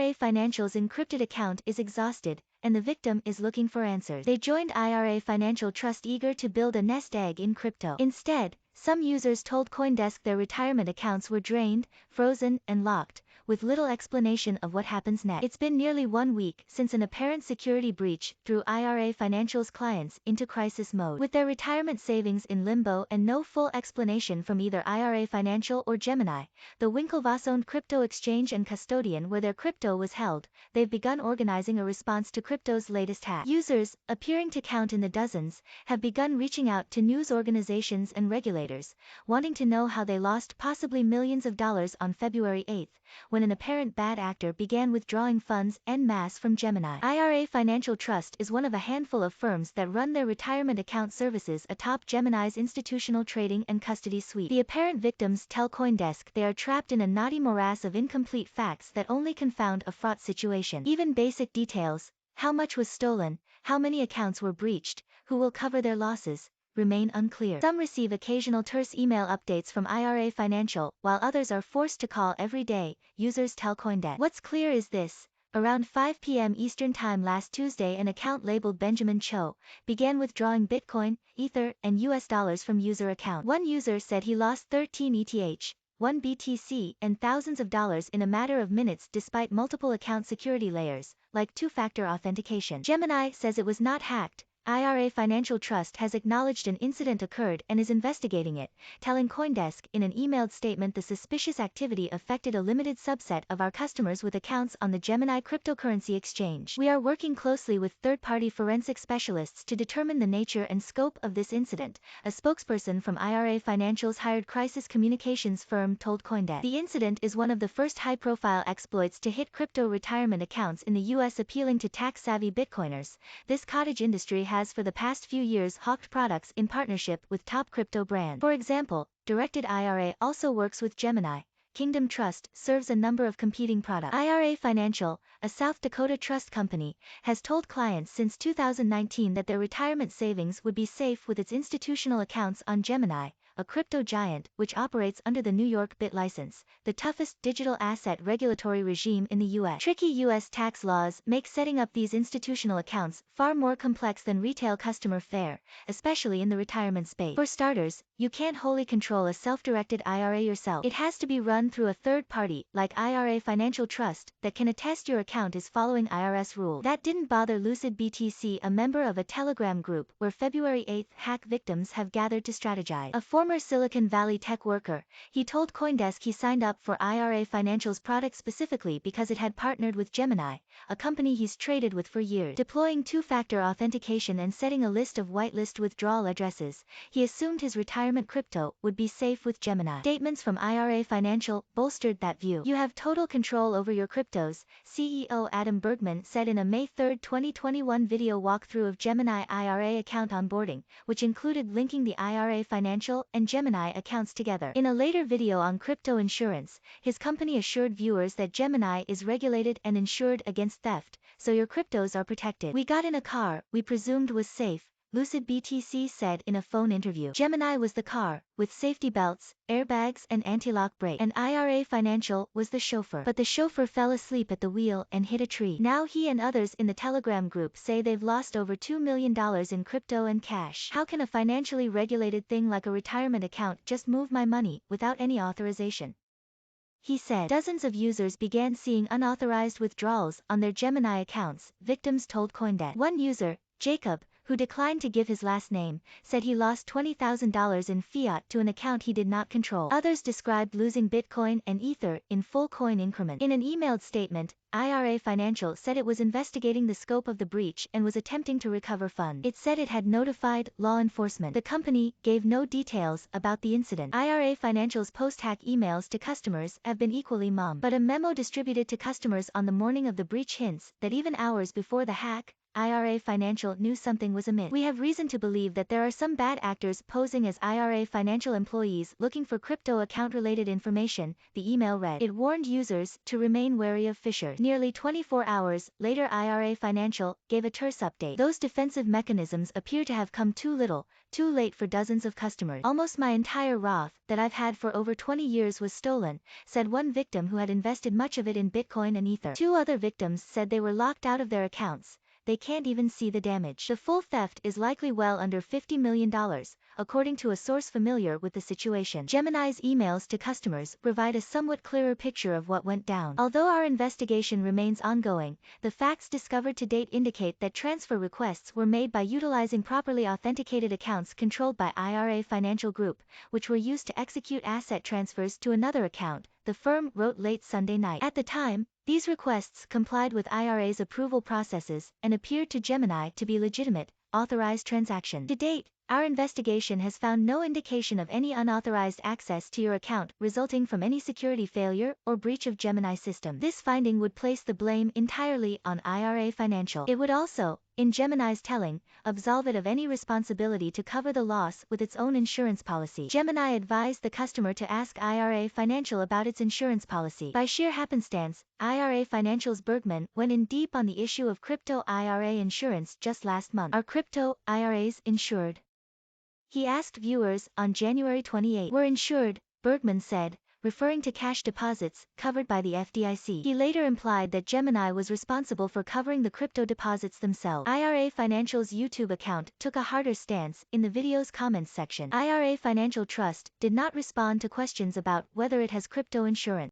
IRA Financial's encrypted account is exhausted, and the victim is looking for answers. They joined IRA Financial Trust eager to build a nest egg in crypto. Instead, some users told CoinDesk their retirement accounts were drained, frozen, and locked, with little explanation of what happens next. It's been nearly 1 week since an apparent security breach threw IRA Financial's clients into crisis mode. With their retirement savings in limbo and no full explanation from either IRA Financial or Gemini, the Winklevoss-owned crypto exchange and custodian where their crypto was held, they've begun organizing a response to crypto's latest hack. Users, appearing to count in the dozens, have begun reaching out to news organizations and regulators, wanting to know how they lost possibly millions of dollars on February 8, when an apparent bad actor began withdrawing funds en masse from Gemini. IRA Financial Trust is one of a handful of firms that run their retirement account services atop Gemini's institutional trading and custody suite. The apparent victims tell CoinDesk they are trapped in a knotty morass of incomplete facts that only confound a fraught situation. Even basic details, how much was stolen, how many accounts were breached, who will cover their losses, remain unclear. Some receive occasional terse email updates from IRA Financial, while others are forced to call every day, users tell CoinDesk. What's clear is this: around 5 p.m. Eastern Time last Tuesday, an account labeled Benjamin Cho began withdrawing Bitcoin, Ether, and US dollars from user account. One user said he lost 13 ETH, 1 BTC, and thousands of dollars in a matter of minutes despite multiple account security layers, like two-factor authentication. Gemini says it was not hacked. IRA Financial Trust has acknowledged an incident occurred and is investigating it, telling CoinDesk in an emailed statement the suspicious activity affected a limited subset of our customers with accounts on the Gemini cryptocurrency exchange. We are working closely with third-party forensic specialists to determine the nature and scope of this incident, a spokesperson from IRA Financial's hired crisis communications firm told CoinDesk. The incident is one of the first high-profile exploits to hit crypto retirement accounts in the US, appealing to tax-savvy Bitcoiners. This cottage industry has for the past few years hawked products in partnership with top crypto brands. For example, Directed IRA also works with Gemini. Kingdom Trust serves a number of competing products. IRA Financial, a South Dakota trust company, has told clients since 2019 that their retirement savings would be safe with its institutional accounts on Gemini, a crypto giant which operates under the New York BIT license, the toughest digital asset regulatory regime in the U.S. Tricky U.S. tax laws make setting up these institutional accounts far more complex than retail customer fare, especially in the retirement space. For starters, you can't wholly control a self-directed IRA yourself. It has to be run through a third party, like IRA Financial Trust, that can attest your account is following IRS rules. That didn't bother lucidBTC, a member of a Telegram group where February 8 hack victims have gathered to strategize. A former Silicon Valley tech worker, he told CoinDesk he signed up for IRA Financial's product specifically because it had partnered with Gemini, a company he's traded with for years. Deploying two-factor authentication and setting a list of whitelist withdrawal addresses, he assumed his retirement crypto would be safe with Gemini. Statements from IRA Financial bolstered that view. You have total control over your cryptos, CEO Adam Bergman said in a May 3, 2021 video walkthrough of Gemini IRA account onboarding, which included linking the IRA Financial and Gemini accounts together. In a later video on crypto insurance, his company assured viewers that Gemini is regulated and insured against theft, so your cryptos are protected. We got in a car we presumed was safe, lucidBTC said in a phone interview. Gemini was the car, with safety belts, airbags and anti-lock brake, and IRA Financial was the chauffeur. But the chauffeur fell asleep at the wheel and hit a tree. Now he and others in the Telegram group say they've lost over $2 million in crypto and cash. How can a financially regulated thing like a retirement account just move my money without any authorization? He said. Dozens of users began seeing unauthorized withdrawals on their Gemini accounts, victims told CoinDesk. One user, Jacob, who declined to give his last name, said he lost $20,000 in fiat to an account he did not control. Others described losing Bitcoin and Ether in full coin increments. In an emailed statement, IRA Financial said it was investigating the scope of the breach and was attempting to recover funds. It said it had notified law enforcement. The company gave no details about the incident. IRA Financial's post-hack emails to customers have been equally mum. But a memo distributed to customers on the morning of the breach hints that even hours before the hack, IRA Financial knew something was amiss. We have reason to believe that there are some bad actors posing as IRA Financial employees looking for crypto account-related information, the email read. It warned users to remain wary of phishers. Nearly 24 hours later, IRA Financial gave a terse update. Those defensive mechanisms appear to have come too little, too late for dozens of customers. Almost my entire Roth that I've had for over 20 years was stolen, said one victim who had invested much of it in Bitcoin and Ether. Two other victims said they were locked out of their accounts. They can't even see the damage. The full theft is likely well under $50 million, according to a source familiar with the situation. Gemini's emails to customers provide a somewhat clearer picture of what went down. Although our investigation remains ongoing, the facts discovered to date indicate that transfer requests were made by utilizing properly authenticated accounts controlled by IRA Financial Group, which were used to execute asset transfers to another account, the firm wrote late Sunday night. At the time, these requests complied with IRA's approval processes and appeared to Gemini to be legitimate, authorized transactions. To date, our investigation has found no indication of any unauthorized access to your account resulting from any security failure or breach of Gemini system. This finding would place the blame entirely on IRA Financial. It would also, in Gemini's telling, absolve it of any responsibility to cover the loss with its own insurance policy. Gemini advised the customer to ask IRA Financial about its insurance policy. By sheer happenstance, IRA Financial's Bergman went in deep on the issue of crypto IRA insurance just last month. Are crypto IRAs insured? He asked viewers on January 28. We're insured, Bergman said, referring to cash deposits covered by the FDIC. He later implied that Gemini was responsible for covering the crypto deposits themselves. IRA Financial's YouTube account took a harder stance in the video's comments section. IRA Financial Trust did not respond to questions about whether it has crypto insurance.